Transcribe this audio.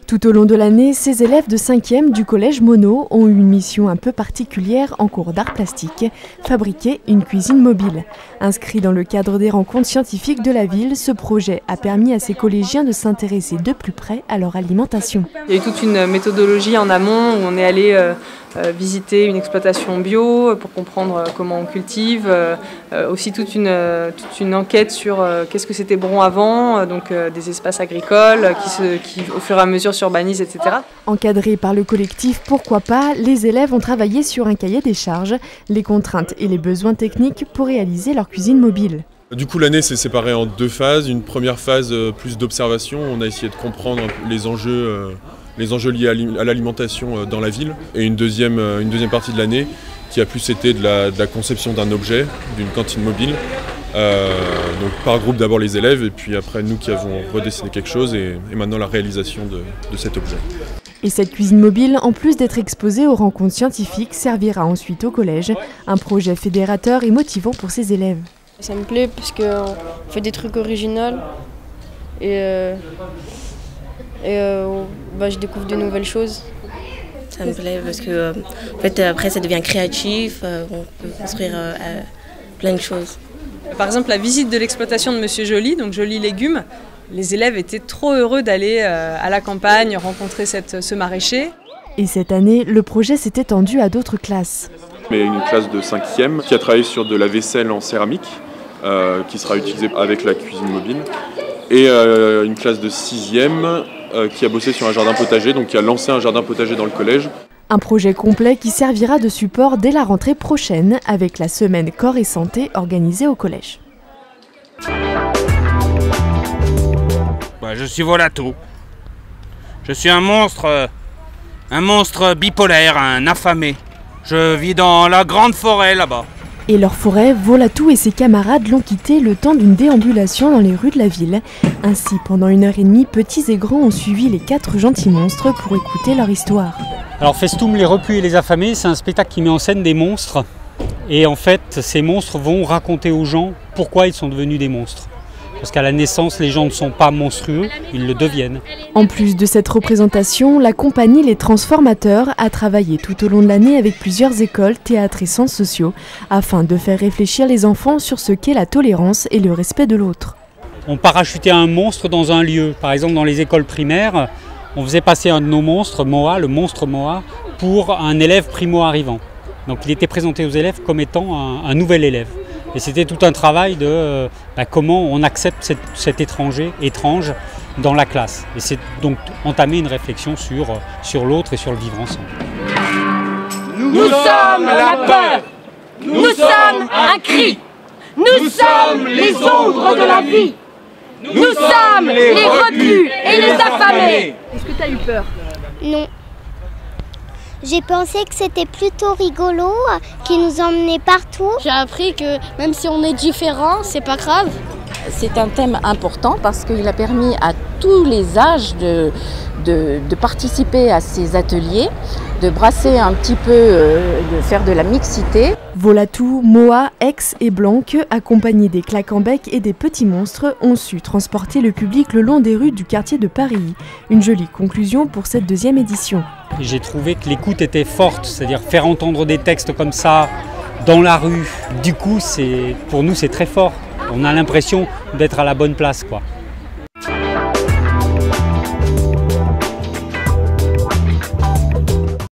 Tout au long de l'année, ces élèves de 5e du collège Monod ont eu une mission un peu particulière en cours d'art plastique, fabriquer une cuisine mobile. Inscrit dans le cadre des rencontres scientifiques de la ville, ce projet a permis à ces collégiens de s'intéresser de plus près à leur alimentation. Il y a eu toute une méthodologie en amont où on est allé visiter une exploitation bio pour comprendre comment on cultive, aussi toute une enquête sur qu'est-ce que c'était Bron avant, donc des espaces agricoles qui au fur et à mesure s'urbanisent, etc. Encadrés par le collectif Pourquoi pas, les élèves ont travaillé sur un cahier des charges, les contraintes et les besoins techniques pour réaliser leur cuisine mobile. Du coup, l'année s'est séparée en deux phases. Une première phase plus d'observation, on a essayé de comprendre les enjeux liés à l'alimentation dans la ville. Et une deuxième partie de l'année qui a plus été de la conception d'un objet, d'une cantine mobile. Donc par groupe d'abord les élèves et puis après nous qui avons redessiné quelque chose et maintenant la réalisation de cet objet. Et cette cuisine mobile, en plus d'être exposée aux rencontres scientifiques, servira ensuite au collège, un projet fédérateur et motivant pour ses élèves. Ça me plaît parce qu'on fait des trucs originaux et je découvre de nouvelles choses. Ça me plaît parce que en fait, après ça devient créatif, on peut construire plein de choses. Par exemple, la visite de l'exploitation de Monsieur Joly, donc Joly Légumes, les élèves étaient trop heureux d'aller à la campagne rencontrer ce maraîcher. Et cette année, le projet s'est étendu à d'autres classes. Mais une classe de 5e qui a travaillé sur de la vaisselle en céramique qui sera utilisée avec la cuisine mobile et une classe de 6e qui a bossé sur un jardin potager, donc qui a lancé un jardin potager dans le collège. Un projet complet qui servira de support dès la rentrée prochaine avec la semaine corps et santé organisée au collège. Je suis Volatou. Je suis un monstre bipolaire, un affamé. Je vis dans la grande forêt là-bas. Et leur forêt, Volatou et ses camarades l'ont quitté le temps d'une déambulation dans les rues de la ville. Ainsi, pendant 1h30, petits et grands ont suivi les 4 gentils monstres pour écouter leur histoire. Alors Festoum, les repus et les affamés, c'est un spectacle qui met en scène des monstres. Et en fait, ces monstres vont raconter aux gens pourquoi ils sont devenus des monstres. Parce qu'à la naissance, les gens ne sont pas monstrueux, ils le deviennent. En plus de cette représentation, la compagnie Les Transformateurs a travaillé tout au long de l'année avec plusieurs écoles, théâtres et centres sociaux, afin de faire réfléchir les enfants sur ce qu'est la tolérance et le respect de l'autre. On parachutait un monstre dans un lieu. Par exemple, dans les écoles primaires, on faisait passer un de nos monstres, Moa, le monstre Moa, pour un élève primo-arrivant. Donc il était présenté aux élèves comme étant un nouvel élève. Et c'était tout un travail de comment on accepte cet étranger étrange dans la classe. Et c'est donc entamer une réflexion sur l'autre et sur le vivre ensemble. Nous sommes la peur, nous sommes un cri, nous sommes les ombres de la vie, nous sommes les repus et les affamés. Est-ce que tu as eu peur? Non. J'ai pensé que c'était plutôt rigolo, qu'ils nous emmenaient partout. J'ai appris que même si on est différent, c'est pas grave. C'est un thème important parce qu'il a permis à tous les âges de participer à ces ateliers, de brasser un petit peu, de faire de la mixité. Volatou, Moa, Aix et Blanc, accompagnés des claques-en-bec et des petits monstres, ont su transporter le public le long des rues du quartier de Paris. Une jolie conclusion pour cette 2e édition. J'ai trouvé que l'écoute était forte, c'est-à-dire faire entendre des textes comme ça dans la rue. Du coup, pour nous, c'est très fort. On a l'impression d'être à la bonne place, quoi.